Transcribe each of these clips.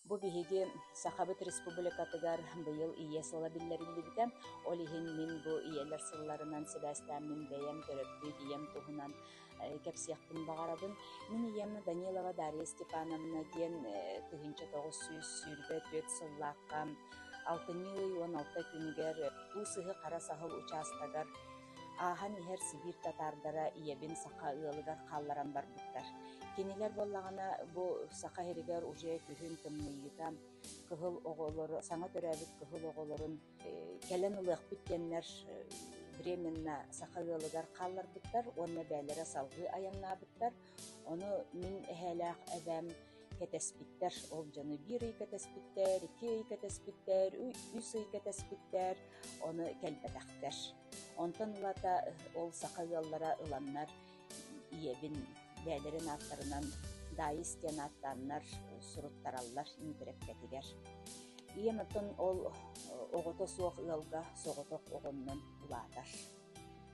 Бу биһиги Сахабыт Республикатыгар быйыл ие сыла биллериллибитем, олиһин мин бу иелер сылларынан себәстән мин бәйем төрөппүт, ием туһунан кепсияхпын бағарабын. Мин ием Данилова Дарья Степановна ген тыһынча 900 сүүрбе төт сыллааққа 6-16 күнігер бу сыһы қара сахыл участагар ахан ихер Сибир татардара иебин сақа ыалыгар қалларан барбыттар. Кинилер боллағана бу сақа херигер уже күхін тыммыйыта кыһыл оголор, саңа төрәбит кыһыл оголорун келен ылыах бүттеннер временно сақа ыалыгар қалларбыттар, онна бәлері салғы аяннабыттар. Оны мин эхэлээх эбэм кетеспиттер, ол жаны 1 ый кетеспиттер, 2 ый кетеспиттер, 3 ый кетеспиттер, оны келбетахтер. Онтан улата ол сақа ыаллара ыланнар иебин бәлерин аттарынан дайыс тен аттаннар суруттараллар интерепкетигер. Иемытын ол оғото суох ыалга соғотоқ оғоннан улатар.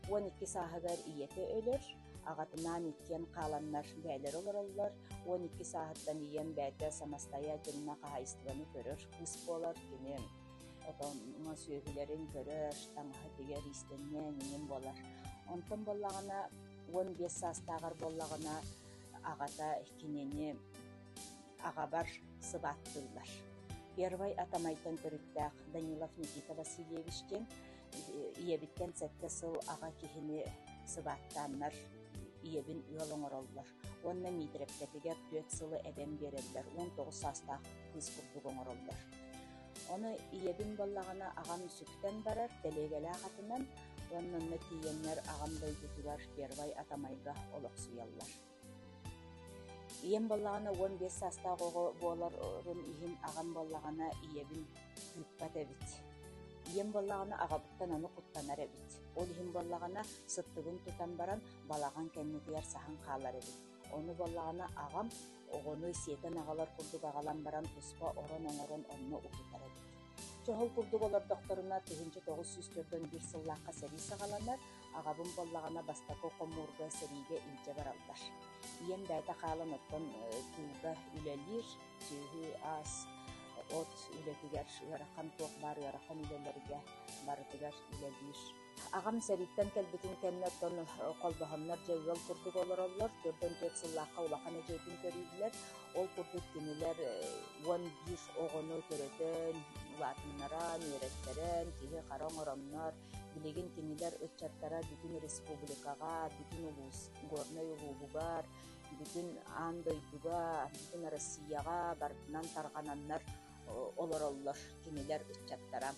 12 саһыгар иете өлөр, ағатынан иткен қаланнар бәлер олар. 12 саһыттан ием бәді самостоятельно қағайыстығаны көрір, қыс болар, кене отонға сөйгілерін көрір, таңға тегер истеннен еңін болар. Онтан болағына 15 састағар болағына ағата кенені ағабар сыбаттылар. Первай атамайтын көріттәқ Данилов Никита Васильевичтен иебіттен сәтті сыл аға кехіне сыбаттанлар иебін ұялың оралылар. Онна митрепкетігер 4 сылы әбен берелдер, 19 састақ қыз күрдігін оралылар. Оны иебін болағына ағам сүктен барар, дәлегелі ағатынан оннанны тиеннер ағам дойдутулар Первай атамайға олық суяллар. Ием болағына 15 састақ оғы боларын иін ағам болағына иебін күріппат әбіт. Ием болағына ағабыттан оны құттанар әбіт. Ол иін болағына сыттығын тұтан баран балаған кәннетігер сахан қалар әбіт. Оны болағына ағам оғыны сиетен ағалар күрдік ағалан баран тұспа орон-оңорон онны ұтытар әбіт. Чоғыл күрдік олар доқторына 904-ден бір сыллаққа сәрі сағаланар, ағабын болағына бастақы қомурға сәриге илже баралдар. Ием бәйті қалын оттан туға үлелер, түйі ас, от үлетігер, ұярақан тоқ бар, ұярақан үлелерге барытығар үлелер. Ағам сәриттен кәлбетін кәнне оттан қолбағанлар жәуел күрдік олар олар, 4-4 сыллаққа улақан әжейтін көрейділер. Ол күрдік кенелер 11 оғыны көретін, улатынларан, үйреттерін, тегі қаран орамнар, билеген кенелер өтчаттара бүтін республикаға, бүтін улус, горной улуғығар, бүтін андойдуға, бүтін Россияға бардынан тарғананлар олар кенелер өтчаттара.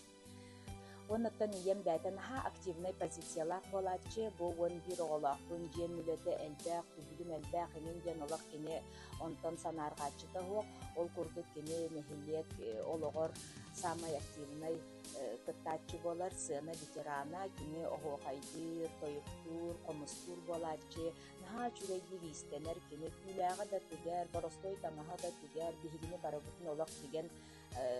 Оннаттан ием бәтін активный позициялақ болатчы, бұл 11 оғылақпын жен үлеті әлбәқ, күбілім әлбәқ, емен жен олақ кене онтан санарғачыта хоқ, ол күрдік кене нехилет олығыр самай активный кыттачы болар, сына ветерана, кене оғуқайдыр, тойықтыр, қомыстыр болатчы, наға чүрейді вистенер, кене күләға да түгер, боростой таңаға да түгер, бігігіне барабытын олақ деген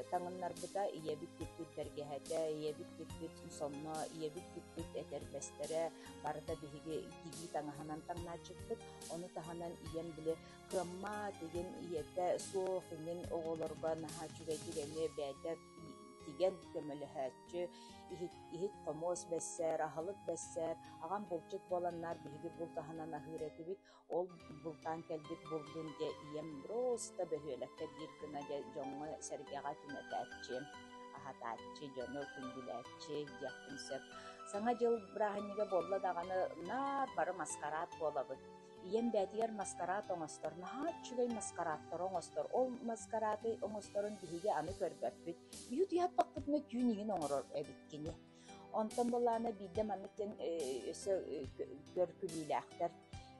таңынлар бұта иебіт күппіт бәргәһәтә, иебіт күппіт сонна, иебіт күппіт әтәрбәстәрі, барыда бігі тиги таңаханан таңначықпыт, оны тағанан ием біле қымма деген иетті соқ еңін оғылырға наға чүгәйтігені бәді тиген көміліхәтчі, ихит қомос бәссәр, ағылық бәссәр, аған бұлчык боланнар бігі бұл тағанан ағыретібік, ол бұлтан кәлбік бұлдың де ием просто бөхелікті бір күні де жоңы сәргеға түнетәтчі, ағататчы, жоны күнділәтчі, дияқтымсып. Саңа жыл бірағынеге болла дағаны нар бары маскарат болабыд. Ием бәдігер маскарат оңыстыр, наға чүгей маскараттыр оңыстыр. Ол маскараты оңыстырын бігі аны көрбәппіт. Бүйі дұят бақпытыны күйінігін оңырыр әбіткені. Онтан болағына бейдем анықтен өсі көркіліләқтір.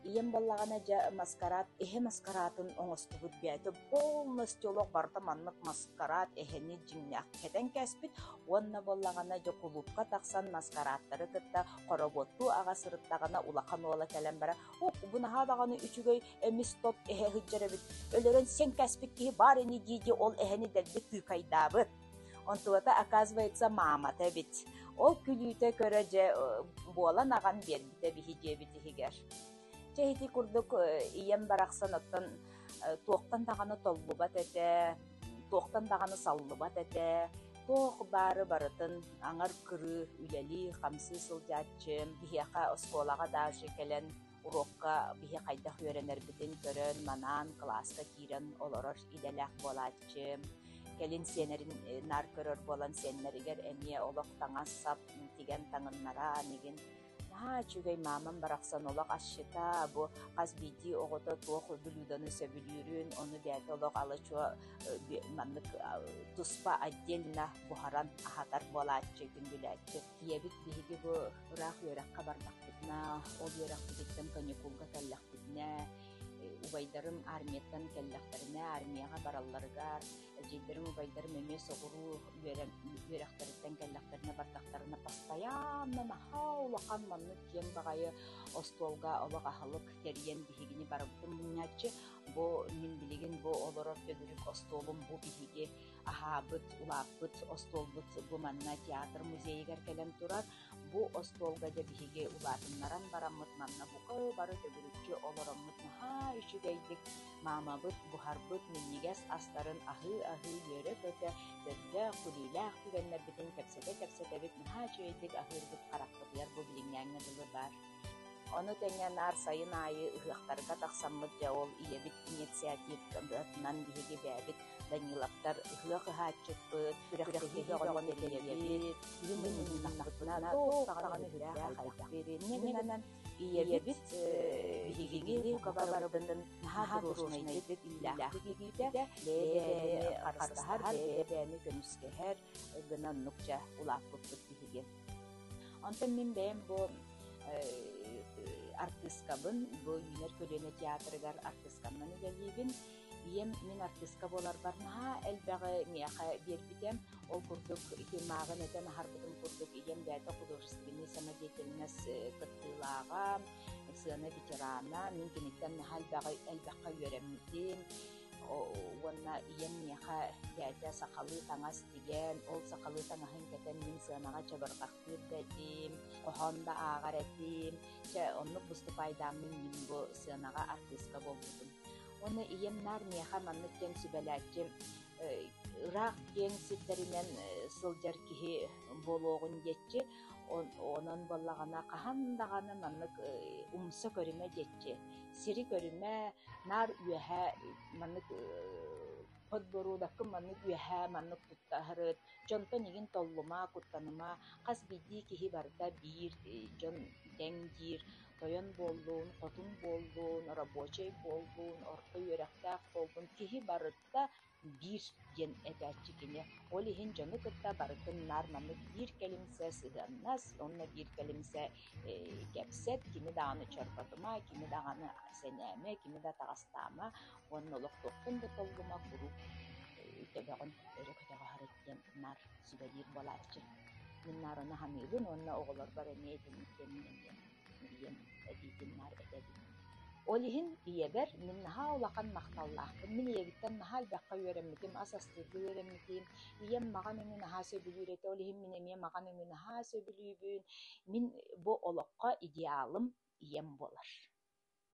Ием болағына маскарат, эхе маскаратын оңысты бұд бәді. Полностью олық барда маннық маскарат эхені жимнәқ кәтен кәспіт. Онна болағына жа құлупқа тақсан маскараттары кітті қороботу аға сырыттағына улақан ола кәлем бара. Бұнаға дағаны үчігөй әміс топ эхе хүджері біт. Өлерін сен кәспіт кейі бар әне дейде ол эхені дәлді күкайдабыт. Онтуата оказывается мамата бит. Ол күлүйті көрі же болан аған бербіті біхи жебіті хигер. Чехити курдук ием барақсан оттан туоқтан тағаны толбубат әті Тоқтан дағаны саллыбат эте, тоқ бары барытын аңар кыры үлели хамсы сылжатчым, бихеқа осколаға даже келен урокка бихе қайдақ үйренер бітін көрін, манан, класска кирен олорор иделек болатчым. Келин сенерин нар көрөр болан сеннеригер эмие олох таңас сап тиген таңыннара неген чүгей мамам барақсан олақ ашшыта бу қаз биди оғыта туох бүлүданы сөбүлүүрүн оны бәті олақ алычуа маннык туспа отдельно бухаран ахатар болаачы күндүләчы киебит биһиги бу ыраах үөракка бардахпытна ол үөракпытыттан каникулга кэллэхпитнэ убайдарым армияттан кэллэхтерине армияга баралларыгар жейдерим убайдарым эме соғуру үөрактарыттан кэллэхтерине бардахтарына постоянно нахаулахан маннык киен багайы остолга олох ахалык кериен биһигини барабытым муҥачы бу мин билигин бу олорор көдүрүк остолум бу биһиги ахаабыт улааппыт остолбут бу манна театр музейигер келен турар бу остолга да биһиги улаатыннаран бараммыт манна букы бары көдүрүкчү олороммут наха үчүгейдик маамабыт бухарбыт миннигес астарын ахы үөрөп өтө төттө кулүүлээх түгеннер битин кэпсэтэ бит наха үчүгейдик ахыырбыт караппытыгар бу билиҥҥээҥҥэ дылы бар. Ону теңен ар сайын айы ыһыахтарга тахсаммыт дьэ ол ийэбит инициативнан биһиги бээбит Данилаптар ыһыах ыһааччыппыт үрэх оҕон элиэбит илимнахпытына тоохтаҕаны үһүрээх хайдахпыт нэминанан ийэбит биһигиги кабарабытын наха дружнайдык иллээхтигигите бээбээни харыстаһар бээбээни көнүскэһэр гынаннукча улааппыппыт биһиги. Онтон мин бэйэм бу артисткабын бу юнер көлөне театрыгар артисткамнан үлэлиибин ием мин артистка болар барнаха элбэҕи миэхэ биэрбитем ол курдук итимаагын этен ахарбытым курдук ием бээтэ художественный самодеятельность кыттыылааға сыана ветерана мин киниттен наха элбэххэ үөрэммитим уонна ием миэхэ бээтэ сахалыы таҥас тиген ол сахалыы таҥаһын кэтэн мин сыанага чабыргахтыыр дэтим кохонда аагар этим оннук выступайдааммин мин бу сыанага артистка болбутум. Оны ием нар миэхэ маннык диэн сүбэлээчим ыраах диэн ситтеринен сылдьар киһи болуоҕун диэччи онон боллаҕана хаһан маннык умса көрүмэ диэччи сири көрүмэ нар үөһэ маннык подборудаккын маннык үөһэ маннык туттаһырыт дьонтон игин толлума куттаныма хас бидии киһи барда биир дьон дэҥ диир тойон буоллуун хотун буоллуун рабочий буоллуун орто үөрэхтээх буоллуун киһи барытта биир диэн этээччи кини ол иһин дьону кытта барытын нар маннык биир кэлимсэ сыһыаннас онно биир кэлимсэ кэпсэт кини даҕаны чорботума кини даҕаны сэнээме кини да таҕастаама уонна олохтуохтун да толлума курук үтөбөҕүн өрө көтөҕөһөрөт диэн нар сүбэлиир болааччы мин нар оны хамыыбын уонна оҕолор бар эмиэ этинниттэн ием эдиитин нар этэбит ол иһин ийэбэр мин наһаа улахан махталлаахпын мин ийэбиттэн наһаа элбэххэ үөрэммитим ас астыырга үөрэммитим ием маҕан өҥү наһаа сөбүлүүр этэ ол иһин мин эмиэ маҕан өҥү наһаа сөбүлүүбүн мин бу олоххо идеалым ием болар.